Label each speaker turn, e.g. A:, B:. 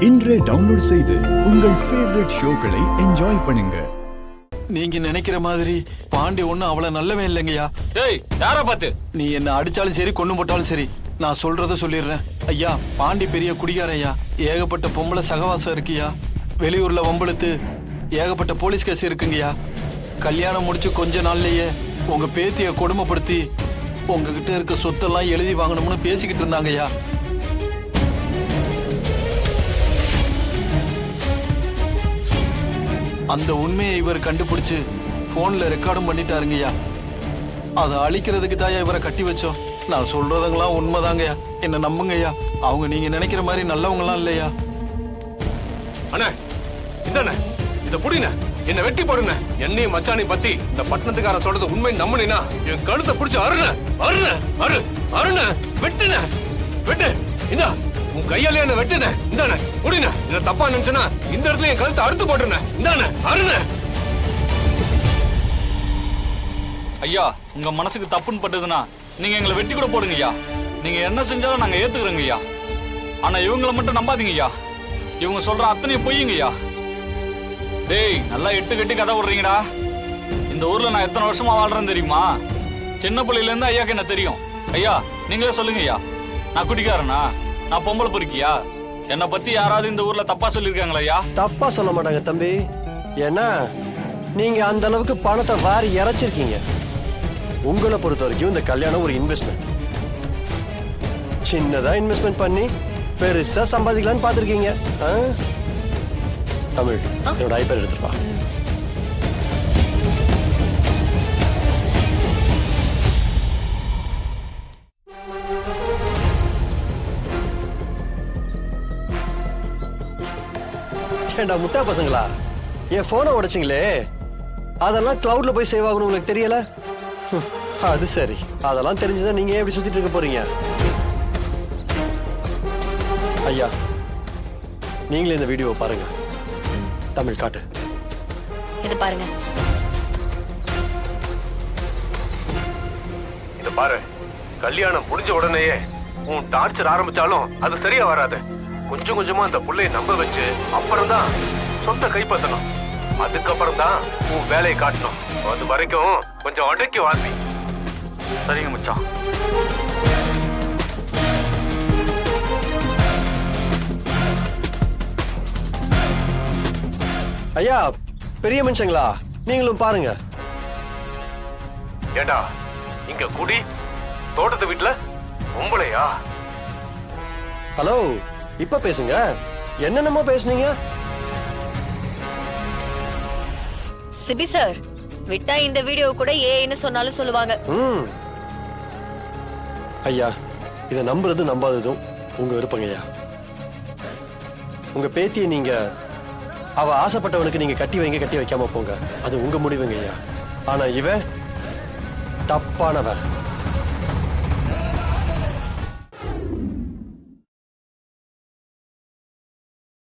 A: இன்றே டவுன்லோட் செய்து உங்கள் ஃபேவரட் ஷோக்களை என்ஜாய் பண்ணுங்க.
B: நீங்க நினைக்கிற மாதிரி பாண்டி ஒண்ணு அவ்வளவு நல்லவே இல்லைங்கய்யா.
C: டேய் யார பார்த்து
B: நீ என்ன அடிச்சாலும் சரி கொண்டு போட்டாலும் சரி நான் சொல்றத சொல்லிடுறேன். ஐயா பாண்டி பெரிய குடிகார ஐயா. ஏகப்பட்ட பொம்பளை சகவாசம் இருக்குயா. வெளியூர்ல வம்பளுத்து ஏகப்பட்ட போலீஸ் கேஸ் இருக்குங்கய்யா. கல்யாணம் முடிச்சு கொஞ்ச நாள்லயே உங்க பேத்திய கொடுமைப்படுத்தி உங்ககிட்ட இருக்க சொத்தெல்லாம் எழுதி வாங்கணும்னு பேசிக்கிட்டு இருந்தாங்கய்யா. அந்த உண்மையை இவர் கண்டுபிடிச்சு போன்ல ரெக்கார்டும் பண்ணிட்டாருங்கய்யா. அதை அழிக்கிறதுக்கு தாயா இவரை கட்டி வச்சோம். நான் சொல்றதுங்களாம் உண்மைதாங்கய்யா, என்ன நம்புங்கய்யா. அவங்க நீங்க நினைக்கிற மாதிரி நல்லவங்களாம் இல்லையா.
D: அண்ணா இதானே இத புடின என்ன வெட்டி போடுங்க. என்னையும் மச்சானி பத்தி இந்த பட்டணத்துக்கார சொல்றது உண்மை நம்புனா என் கழுத்தை பிடிச்சு அருண அருண அரு அருண வெட்டுன வெட்டு. இந்தா உன் கையாலே என்ன வெட்டுன. இந்தானே புடின. என்ன தப்பா நினைச்சனா இந்த இடத்துல என் கழுத்தை அறுத்து போட்டுன. இந்தானே அருண.
C: ஐயா உங்க மனசுக்கு தப்புன்னு பட்டதுன்னா நீங்க எங்களை வெட்டி கூட போடுங்க ஐயா. நீங்க என்ன செஞ்சாலும் நாங்க ஏத்துக்கிறோங்க ஐயா. ஆனா இவங்களை மட்டும் நம்பாதீங்க ஐயா. இவங்க சொல்ற அத்தனையும் பொய்யுங்க ஐயா. டேய் நல்லா எட்டு கட்டி கதை விடுறீங்கடா. இந்த ஊர்ல நான் எத்தனை வருஷமா வாழ்றேன்னு தெரியுமா? சின்ன பிள்ளையில இருந்து ஐயாக்கு என்ன தெரியும். ஐயா நீங்களே சொல்லுங்க ஐயா, நான் குடிக்காரனா? நான் பொம்பளை பொறுக்கியா? என்னை பத்தி யாராவது இந்த ஊர்ல தப்பா சொல்லிருக்காங்களா ஐயா?
E: தப்பா சொல்ல மாட்டாங்க தம்பி. ஏன்னா நீங்க அந்த அளவுக்கு பணத்தை வாரி இறைச்சிருக்கீங்க. உங்களை பொறுத்த வரைக்கும் இந்த கல்யாணம் ஒரு இன்வெஸ்ட்மெண்ட். சின்னதா இன்வெஸ்ட்மெண்ட் பண்ணி பெருசா சம்பாதிக்கலாம்னு பாத்திருக்கீங்க. தமிழ் என்னோட ஐபேட் எடுத்துருவா. ஏண்டா முட்டா பசங்களா, என் போனை உடைச்சிங்களே, அதெல்லாம் கிளவுட்ல போய் சேவ் ஆகணும் உங்களுக்கு தெரியல? அது சரி, அதெல்லாம் தெரிஞ்சுதான் நீங்க எப்படி சுத்திட்டு இருக்க போறீங்க? ஐயா நீங்களே இந்த வீடியோவை பாருங்க. தமிழ் காட்டு.
F: இது பாருங்க.
D: இத பாரு, கல்யாணம் முடிஞ்ச உடனேயே உன் டார்ச்சர் ஆரம்பிச்சாலும் அது சரியா வராது. கொஞ்சம் கொஞ்சமா அந்த புள்ளைய நம்ப வச்சு அப்புறம் தான் சொந்த கைப்பற்றணும். அதுக்கப்புறம் தான் உன் வேலையை காட்டணும். அது வரைக்கும் கொஞ்சம் அடக்கி வாசி.
C: சரிங்க மச்சான்.
E: ஐயா பெரிய மனுஷங்களா, நீங்களும் பாருங்க.
D: ஏண்டா இங்க குடி தோட்டத்து வீட்டுல பொம்பளையா?
E: ஹலோ இப்ப பேசுங்க. என்னென்னமோ பேசுனீங்க.
F: சிபி சார் விட்டா இந்த வீடியோ கூட ஏன்னு சொன்னாலும் சொல்லுவாங்க.
E: ஐயா இதை நம்புறதும் நம்பாததும் உங்க விருப்பங்க ஐயா. உங்க பேத்தியை நீங்க அவ ஆசைப்பட்டவனுக்கு நீங்க கட்டி வைங்க, கட்டி வைக்காம போங்க, அது உங்க முடிவுங்க ஐயா. ஆனா இவன் தப்பானவன்.